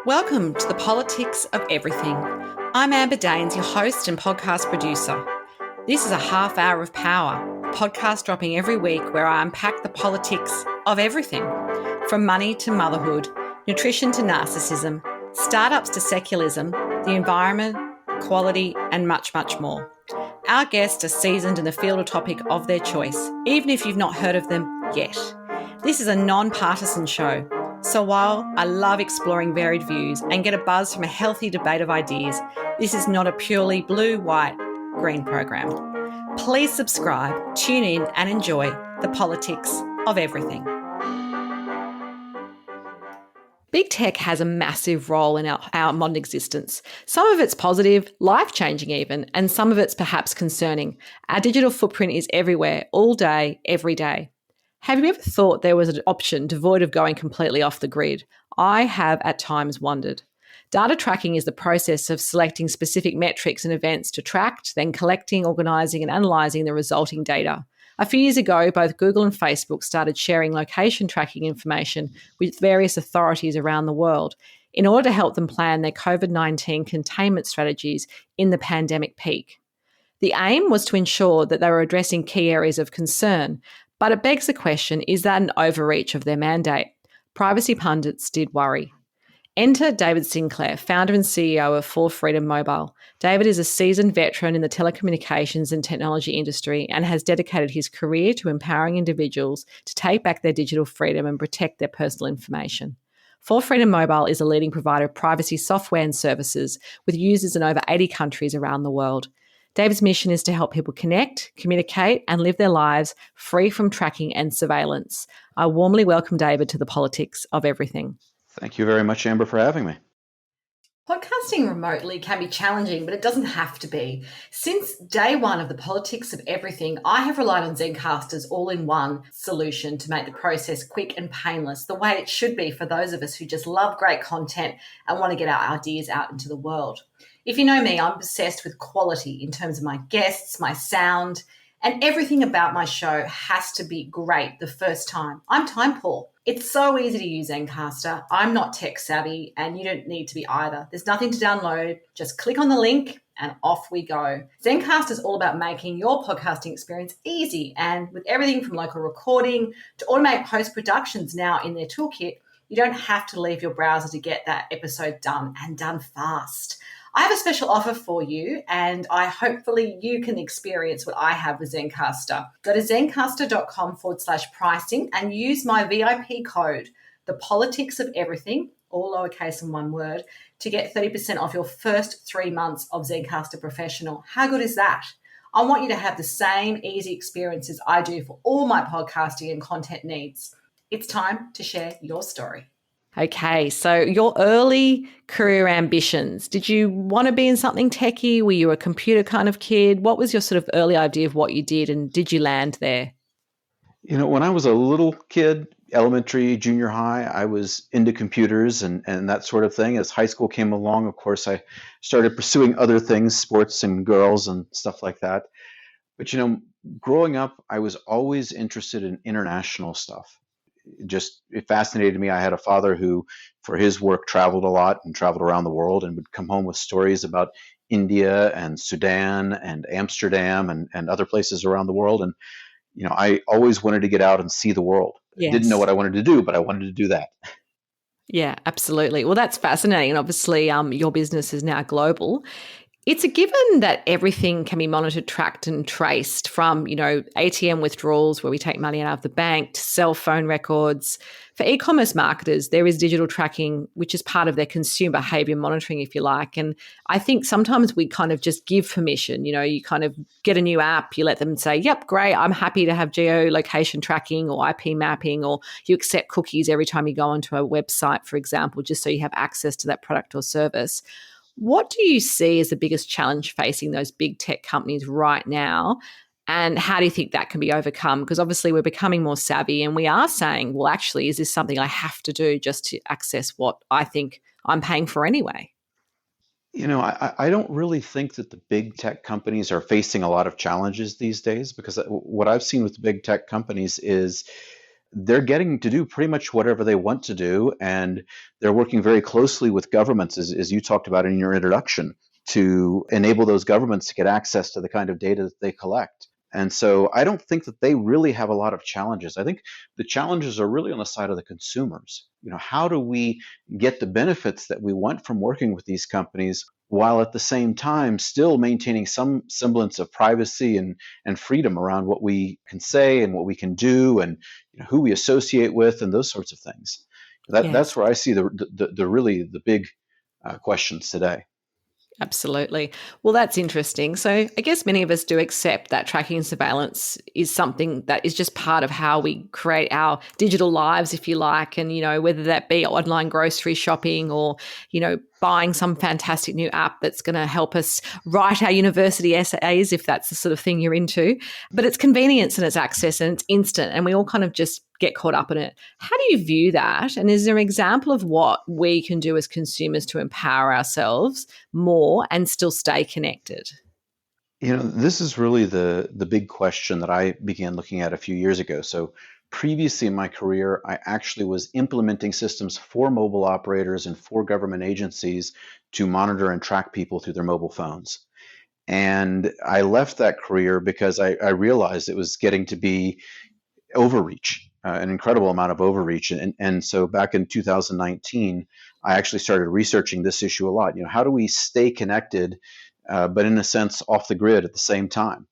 Welcome to the Politics of Everything. I'm Amber Daines, your host and podcast producer. This is a half hour of power, a podcast dropping every week where I unpack the politics of everything, from money to motherhood, nutrition to narcissism, startups to secularism, the environment, quality, and much, much more. Our guests are seasoned in the field or topic of their choice, even if you've not heard of them yet. This is a non-partisan show. So while I love exploring varied views and get a buzz from a healthy debate of ideas, this is not a purely blue, white, green program. Please subscribe, tune in and enjoy the politics of everything. Big tech has a massive role in our modern existence. Some of it's positive, life-changing even, and some of it's perhaps concerning. Our digital footprint is everywhere, all day, every day. Have you ever thought there was an option devoid of going completely off the grid? I have at times wondered. Data tracking is the process of selecting specific metrics and events to track, then collecting, organising and analysing the resulting data. A few years ago, both Google and Facebook started sharing location tracking information with various authorities around the world in order to help them plan their COVID-19 containment strategies in the pandemic peak. The aim was to ensure that they were addressing key areas of concern, but it begs the question, is that an overreach of their mandate? Privacy pundits did worry. Enter David Sinclair, founder and CEO of For Freedom Mobile. David is a seasoned veteran in the telecommunications and technology industry and has dedicated his career to empowering individuals to take back their digital freedom and protect their personal information. For Freedom Mobile is a leading provider of privacy software and services with users in over 80 countries around the world. David's mission is to help people connect, communicate, and live their lives free from tracking and surveillance. I warmly welcome David to the Politics of Everything. Thank you very much, Amber, for having me. Podcasting remotely can be challenging, but it doesn't have to be. Since day one of the Politics of Everything, I have relied on Zencastr's all-in-one solution to make the process quick and painless, the way it should be for those of us who just love great content and want to get our ideas out into the world. If you know me, I'm obsessed with quality in terms of my guests, my sound, and everything about my show has to be great the first time. I'm time poor. It's so easy to use Zencastr. I'm not tech savvy and you don't need to be either. There's nothing to download. Just click on the link and off we go. Zencastr is all about making your podcasting experience easy, and with everything from local recording to automatic post-productions now in their toolkit, you don't have to leave your browser to get that episode done, and done fast. I have a special offer for you, and hopefully you can experience what I have with Zencastr. Go to zencastr.com/pricing and use my VIP code, thepoliticsofeverything, all lowercase and one word, to get 30% off your first 3 months of Zencastr Professional. How good is that? I want you to have the same easy experiences I do for all my podcasting and content needs. It's time to share your story. Okay, so your early career ambitions, did you want to be in something techie? Were you a computer kind of kid? What was your sort of early idea of what you did, and did you land there? You know, when I was a little kid, elementary, junior high, I was into computers and that sort of thing. As high school came along, of course, I started pursuing other things, sports and girls and stuff like that. But, you know, growing up, I was always interested in international stuff. It fascinated me. I had a father who, for his work, traveled a lot and traveled around the world and would come home with stories about India and Sudan and Amsterdam and other places around the world. And, you know, I always wanted to get out and see the world. Yes. I didn't know what I wanted to do, but I wanted to do that. Yeah, absolutely. Well, that's fascinating. And obviously, your business is now global. It's a given that everything can be monitored, tracked and traced, from, you know, ATM withdrawals where we take money out of the bank to cell phone records. For e-commerce marketers, there is digital tracking, which is part of their consumer behavior monitoring, if you like. And I think sometimes we kind of just give permission. You know, you kind of get a new app, you let them say, yep, great, I'm happy to have geolocation tracking or IP mapping, or you accept cookies every time you go onto a website, for example, just so you have access to that product or service. What do you see as the biggest challenge facing those big tech companies right now? And how do you think that can be overcome? Because obviously we're becoming more savvy and we are saying, well, actually, is this something I have to do just to access what I think I'm paying for anyway? You know, I don't really think that the big tech companies are facing a lot of challenges these days, because what I've seen with the big tech companies is they're getting to do pretty much whatever they want to do, and they're working very closely with governments, as you talked about in your introduction, to enable those governments to get access to the kind of data that they collect. And so I don't think that they really have a lot of challenges. I think the challenges are really on the side of the consumers. How do we get the benefits that we want from working with these companies while at the same time still maintaining some semblance of privacy and freedom around what we can say and what we can do, and who we associate with, and those sorts of things. That's Yes. where I see the really the big questions today. Absolutely. Well, that's interesting. So, I guess many of us do accept that tracking and surveillance is something that is just part of how we create our digital lives, if you like. And, whether that be online grocery shopping or, buying some fantastic new app that's going to help us write our university essays, if that's the sort of thing you're into. But it's convenience and it's access and it's instant. And we all kind of just get caught up in it. How do you view that? And is there an example of what we can do as consumers to empower ourselves more and still stay connected? This is really the big question that I began looking at a few years ago. So previously in my career, I actually was implementing systems for mobile operators and for government agencies to monitor and track people through their mobile phones. And I left that career because I realized it was getting to be overreach, an incredible amount of overreach. And so back in 2019, I actually started researching this issue a lot. How do we stay connected, but in a sense off the grid at the same time?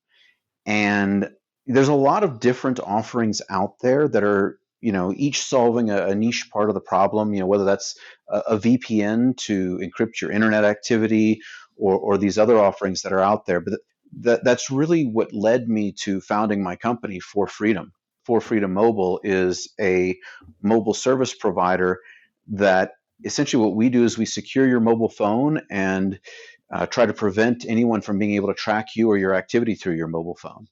And there's a lot of different offerings out there that are, each solving a niche part of the problem, whether that's a VPN to encrypt your internet activity, or these other offerings that are out there. But that's really what led me to founding my company, For Freedom. For Freedom Mobile is a mobile service provider that essentially what we do is we secure your mobile phone and try to prevent anyone from being able to track you or your activity through your mobile phone.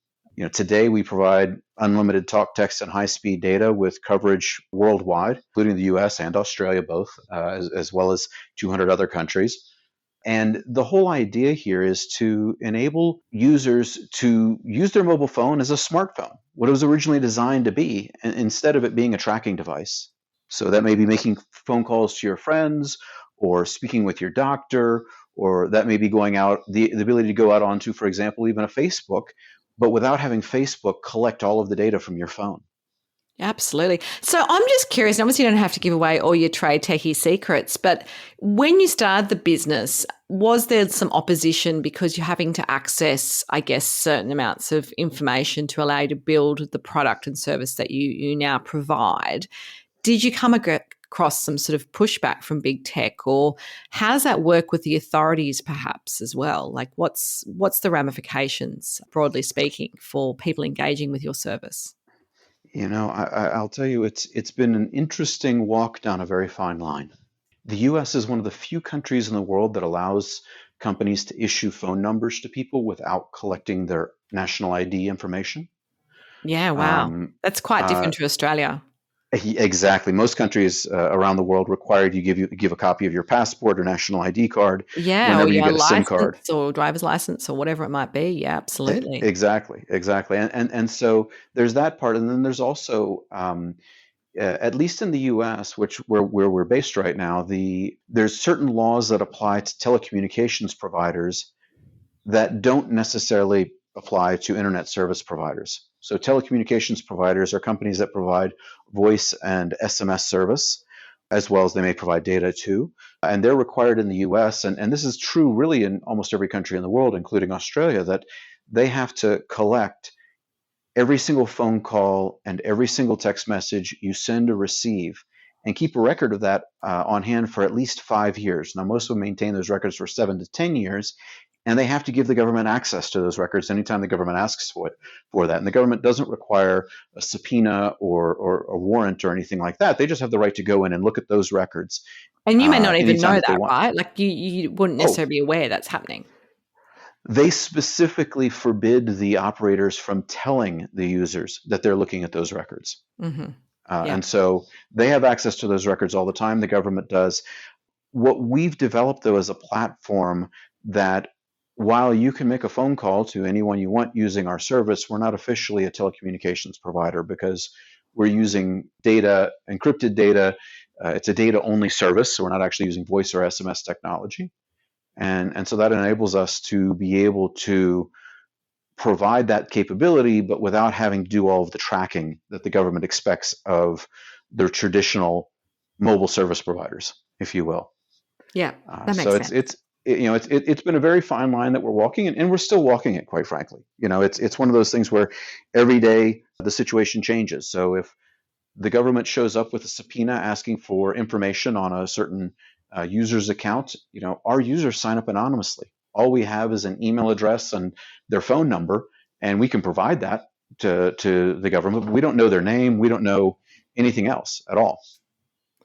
Today we provide unlimited talk, text, and high-speed data with coverage worldwide, including the U.S. and Australia both, as well as 200 other countries. And the whole idea here is to enable users to use their mobile phone as a smartphone, what it was originally designed to be, instead of it being a tracking device. So that may be making phone calls to your friends, or speaking with your doctor, or that may be going out, the ability to go out onto, for example, even a Facebook, but without having Facebook collect all of the data from your phone. Absolutely. So I'm just curious, and obviously you don't have to give away all your trade techie secrets, but when you started the business, was there some opposition because you're having to access, I guess, certain amounts of information to allow you to build the product and service that you now provide? Did you come across some sort of pushback from big tech, or how does that work with the authorities perhaps as well? Like what's the ramifications, broadly speaking, for people engaging with your service? I'll tell you, it's been an interesting walk down a very fine line. The U.S. is one of the few countries in the world that allows companies to issue phone numbers to people without collecting their national ID information. Yeah, wow. Um, That's quite uh, different to Australia. exactly. Most countries around the world require you give a copy of your passport or national ID card Yeah, or whenever you your get a SIM card. license or driver's license or whatever it might be. Yeah, absolutely. Exactly. And so there's that part, and then there's also at least in the U.S., where we're based right now, there's certain laws that apply to telecommunications providers that don't necessarily apply to internet service providers. So telecommunications providers are companies that provide voice and SMS service, as well as they may provide data too. And they're required in the US, and this is true really in almost every country in the world, including Australia, that they have to collect every single phone call and every single text message you send or receive, and keep a record of that on hand for at least 5 years. Now, most of them maintain those records for 7 to 10 years, and they have to give the government access to those records anytime the government asks for that. And the government doesn't require a subpoena or a warrant or anything like that. They just have the right to go in and look at those records And you may not even anytime know that they that, want. right? Like you wouldn't Oh, necessarily be aware that's happening. they specifically forbid the operators from telling the users that they're looking at those records. Mm-hmm. Yeah. And so they have access to those records all the time. The government does. What we've developed, though, is a platform that, while you can make a phone call to anyone you want using our service, we're not officially a telecommunications provider, because we're using data, encrypted data. It's a data-only service, so we're not actually using voice or SMS technology. And so that enables us to be able to provide that capability, but without having to do all of the tracking that the government expects of their traditional mobile service providers, if you will. Yeah, that makes So sense. it's been a very fine line that we're walking, and we're still walking it, quite frankly. It's one of those things where every day the situation changes. So if the government shows up with a subpoena asking for information on a certain user's account, our users sign up anonymously. All we have is an email address and their phone number, and we can provide that to the government. But we don't know their name. We don't know anything else at all.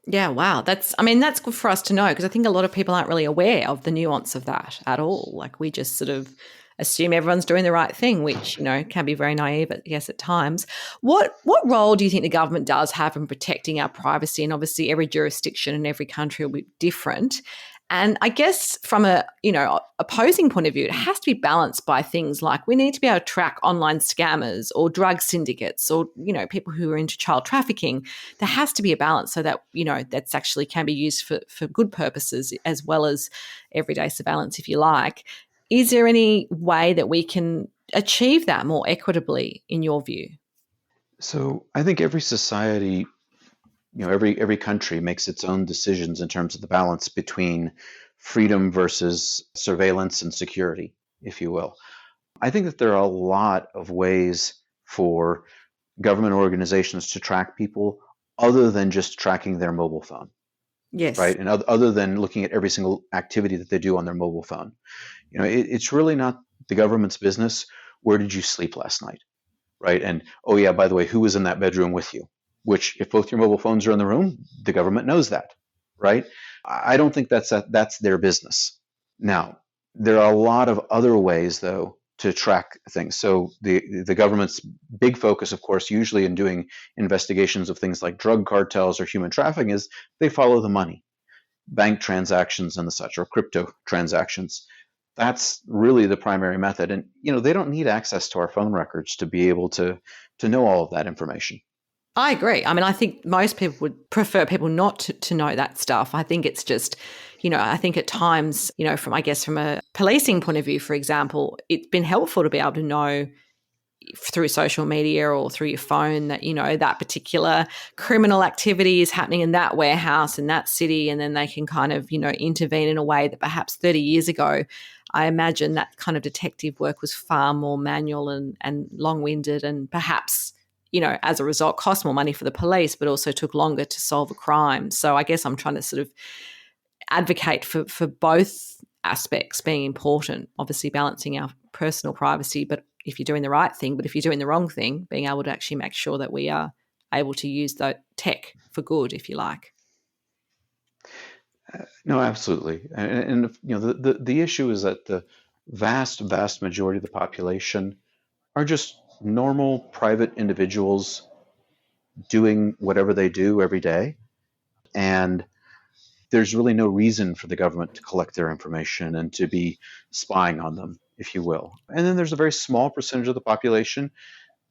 Yeah, wow. That's good for us to know, because I think a lot of people aren't really aware of the nuance of that at all. Like, we just sort of assume everyone's doing the right thing, which, can be very naive, at times. What role do you think the government does have in protecting our privacy? And obviously every jurisdiction and every country will be different. And I guess from a, opposing point of view, it has to be balanced by things like we need to be able to track online scammers or drug syndicates or, people who are into child trafficking. There has to be a balance so that, that's actually can be used for good purposes as well as everyday surveillance, if you like. Is there any way that we can achieve that more equitably, in your view? So I think every society, every country makes its own decisions in terms of the balance between freedom versus surveillance and security, if you will. I think that there are a lot of ways for government organizations to track people other than just tracking their mobile phone. Yes. Right. And other than looking at every single activity that they do on their mobile phone. It's really not the government's business. Where did you sleep last night? Right. And, oh, yeah, by the way, who was in that bedroom with you? Which, if both your mobile phones are in the room, the government knows that. Right. I don't think that's their business. Now, there are a lot of other ways, though, to track things. So the government's big focus, of course, usually in doing investigations of things like drug cartels or human trafficking, is they follow the money, bank transactions and the such, or crypto transactions. That's really the primary method. And, they don't need access to our phone records to be able to know all of that information. I agree. I think most people would prefer people not to know that stuff. I think it's just, I think at times, from a policing point of view, for example, it's been helpful to be able to know through social media or through your phone that, that particular criminal activity is happening in that warehouse in that city. And then they can kind of, intervene in a way that perhaps 30 years ago, I imagine that kind of detective work was far more manual and long-winded, and perhaps, as a result, cost more money for the police, but also took longer to solve a crime. So I guess I'm trying to sort of advocate for both aspects being important, obviously balancing our personal privacy, but if you're doing the right thing, but if you're doing the wrong thing, being able to actually make sure that we are able to use that tech for good, if you like. No, absolutely. And the issue is that the vast majority of the population are just normal private individuals doing whatever they do every day. And there's really no reason for the government to collect their information and to be spying on them, if you will. And then there's a very small percentage of the population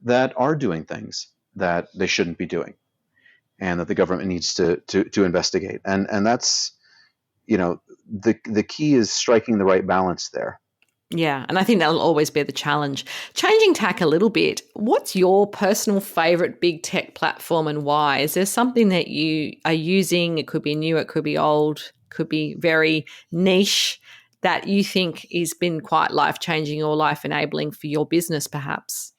that are doing things that they shouldn't be doing and that the government needs to investigate. And that's, the key is striking the right balance there. Yeah, and I think that'll always be the challenge. Changing tack a little bit, what's your personal favourite big tech platform and why? Is there something that you are using? It could be new, it could be old, could be very niche, that you think has been quite life-changing or life-enabling for your business, perhaps?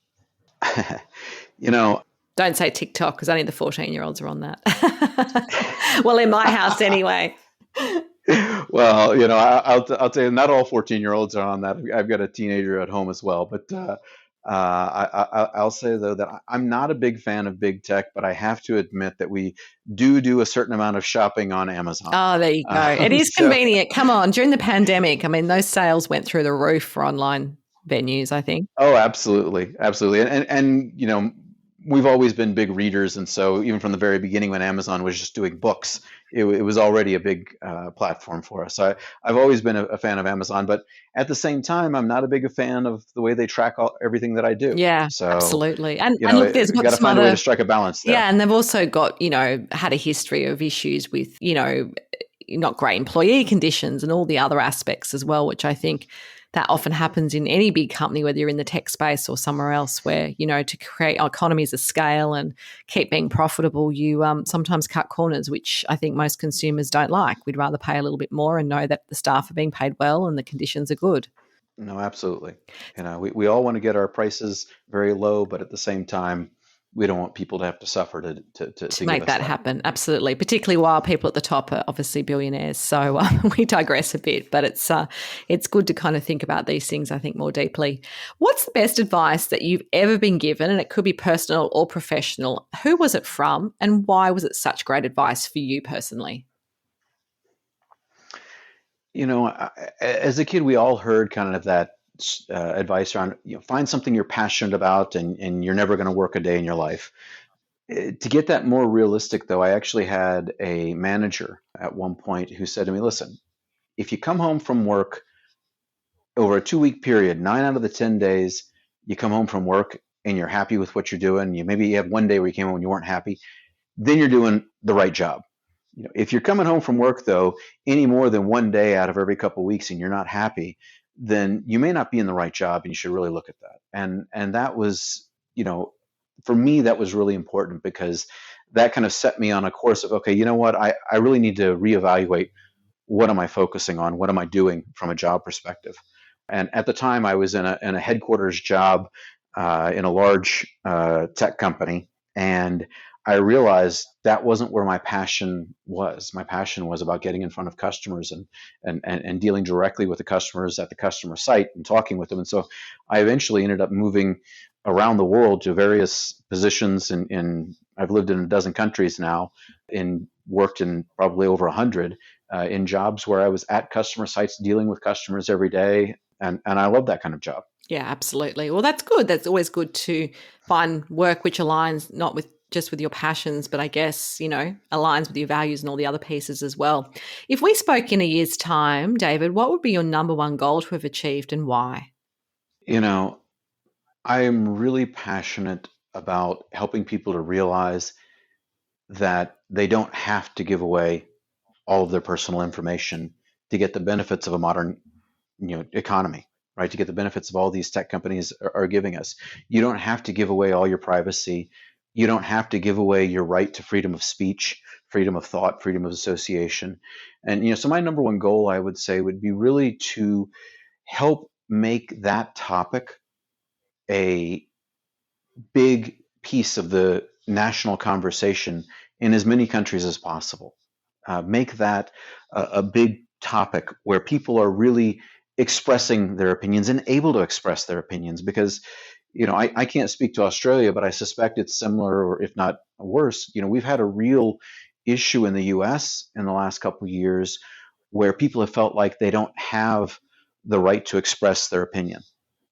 Don't say TikTok, because only the 14-year-olds are on that. Well, in my house anyway. Well, I'll tell you, not all 14-year-olds are on that. I've got a teenager at home as well. But I'll say, though, that I'm not a big fan of big tech, but I have to admit that we do a certain amount of shopping on Amazon. Oh, there you go. It is convenient. Come on. During the pandemic, those sales went through the roof for online venues, I think. Oh, absolutely. Absolutely. And we've always been big readers. And so even from the very beginning, when Amazon was just doing books, it was already a big platform for us. I've always been a fan of Amazon, but at the same time, I'm not a big fan of the way they track everything that I do. Yeah, So, absolutely. And look, there's got got to some find a way to other, strike a balance there. yeah, and they've also got, had a history of issues with, not great employee conditions and all the other aspects as well, which I think that often happens in any big company, whether you're in the tech space or somewhere else, where, to create economies of scale and keep being profitable, you sometimes cut corners, which I think most consumers don't like. We'd rather pay a little bit more and know that the staff are being paid well and the conditions are good. No, absolutely. We all want to get our prices very low, but at the same time, we don't want people to have to suffer To to give make us that that. happen, absolutely. Particularly while people at the top are obviously billionaires. So we digress a bit, but it's good to kind of think about these things, I think, more deeply. What's the best advice that you've ever been given? And it could be personal or professional. Who was it from, and why was it such great advice for you personally? As a kid, we all heard kind of that advice around, find something you're passionate about, and you're never going to work a day in your life. To get that more realistic, though, I actually had a manager at one point who said to me, listen, if you come home from work over a 2 week period, 9 out of the 10 days, you come home from work and you're happy with what you're doing. Maybe you have one day where you came home and you weren't happy, then you're doing the right job. If you're coming home from work, though, any more than one day out of every couple of weeks and you're not happy, then you may not be in the right job, and you should really look at that. And that was, for me, that was really important, because that kind of set me on a course of, okay, you know what, I really need to reevaluate, what am I focusing on? What am I doing from a job perspective? And at the time, I was in a headquarters job in a large tech company, and I realized that wasn't where my passion was. My passion was about getting in front of customers and dealing directly with the customers at the customer site and talking with them. And so I eventually ended up moving around the world to various positions in I've lived in a dozen countries now, and worked in probably over 100 in jobs where I was at customer sites dealing with customers every day. And I love that kind of job. Yeah, absolutely. Well, that's good. That's always good to find work which aligns not with just with your passions, but I guess, aligns with your values and all the other pieces as well. If we spoke in a year's time, David, what would be your number one goal to have achieved and why? You know, I am really passionate about helping people to realize that they don't have to give away all of their personal information to get the benefits of a modern, economy, right? To get the benefits of all these tech companies are giving us. You don't have to give away all your privacy. You don't have to give away your right to freedom of speech, freedom of thought, freedom of association. And so my number one goal, I would say, would be really to help make that topic a big piece of the national conversation in as many countries as possible. Make that a big topic where people are really expressing their opinions and able to express their opinions, because I can't speak to Australia, but I suspect it's similar, or if not worse. We've had a real issue in the US in the last couple of years where people have felt like they don't have the right to express their opinion.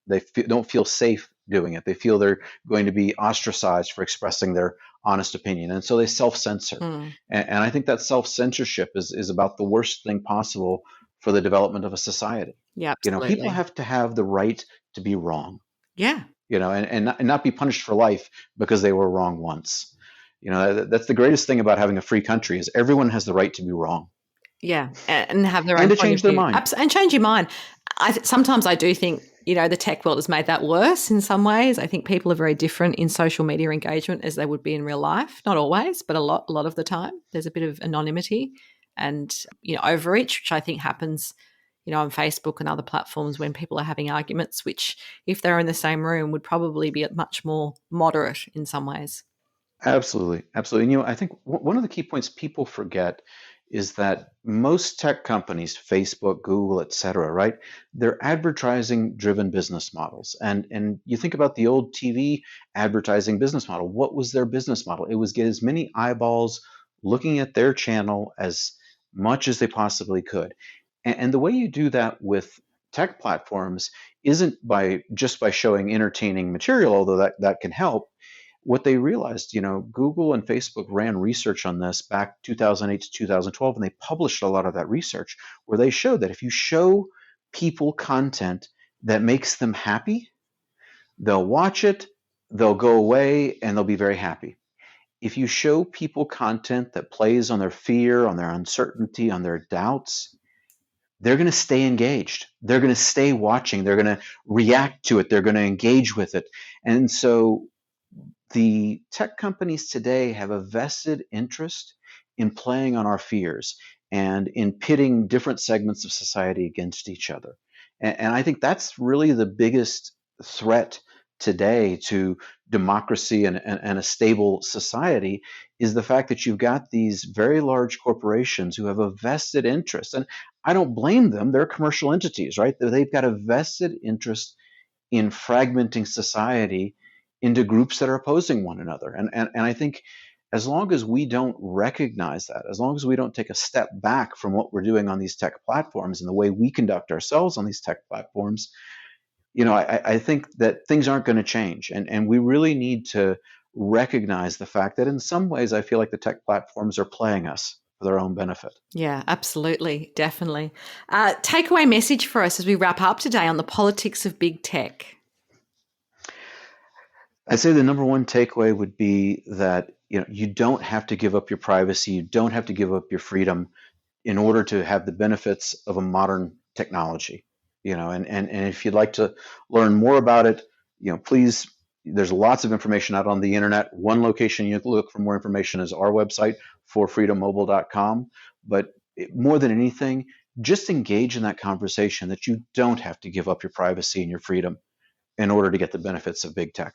They don't feel safe doing it. They feel they're going to be ostracized for expressing their honest opinion. And so they self-censor. Mm, And I think that self-censorship is about the worst thing possible for the development of a society. yeah, People absolutely. have to have the right to be wrong, Yeah. and not be punished for life because they were wrong once. That's the greatest thing about having a free country, is everyone has the right to be wrong Yeah, and have their and own to point of change their view. mind. And change your mind. Sometimes I do think, the tech world has made that worse in some ways. I think people are very different in social media engagement as they would be in real life. Not always, but a lot of the time. There's a bit of anonymity and, overreach, which I think happens, on Facebook and other platforms when people are having arguments, which if they're in the same room would probably be much more moderate in some ways. Absolutely, absolutely. And I think one of the key points people forget is that most tech companies, Facebook, Google, et cetera, right? They're advertising-driven business models. And you think about the old TV advertising business model. What was their business model? It was get as many eyeballs looking at their channel as much as they possibly could. And the way you do that with tech platforms isn't by showing entertaining material, although that can help. what they realized, Google and Facebook ran research on this back 2008 to 2012, and they published a lot of that research where they showed that if you show people content that makes them happy, they'll watch it, they'll go away, and they'll be very happy. If you show people content that plays on their fear, on their uncertainty, on their doubts, they're going to stay engaged. They're going to stay watching. They're going to react to it. They're going to engage with it. And so the tech companies today have a vested interest in playing on our fears and in pitting different segments of society against each other. And I think that's really the biggest threat today to democracy and a stable society, is the fact that you've got these very large corporations who have a vested interest. And I don't blame them. They're commercial entities, right? They've got a vested interest in fragmenting society into groups that are opposing one another. And I think as long as we don't recognize that, as long as we don't take a step back from what we're doing on these tech platforms and the way we conduct ourselves on these tech platforms, I think that things aren't going to change. And we really need to recognize the fact that in some ways, I feel like the tech platforms are playing us for their own benefit. Yeah, absolutely. Definitely. Takeaway message for us as we wrap up today on the politics of big tech. I'd say the number one takeaway would be that you don't have to give up your privacy, you don't have to give up your freedom in order to have the benefits of a modern technology. And if you'd like to learn more about it, please, there's lots of information out on the internet. One location you can look for more information is our website, forfreedommobile.com. But more than anything, just engage in that conversation that you don't have to give up your privacy and your freedom in order to get the benefits of big tech.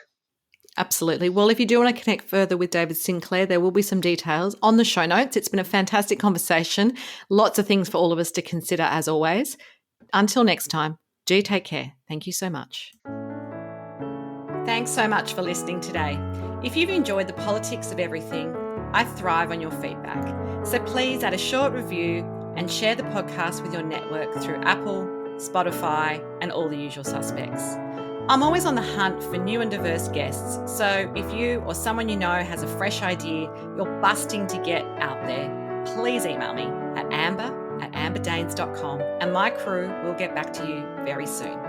Absolutely. Well, if you do want to connect further with David Sinclair, there will be some details on the show notes. It's been a fantastic conversation. Lots of things for all of us to consider, as always. Until next time, do take care. Thank you so much. Thanks so much for listening today. If you've enjoyed the politics of everything, I thrive on your feedback. So please add a short review and share the podcast with your network through Apple, Spotify, and all the usual suspects. I'm always on the hunt for new and diverse guests, so if you or someone you know has a fresh idea you're busting to get out there, please email me at amber@amberdanes.com and my crew will get back to you very soon.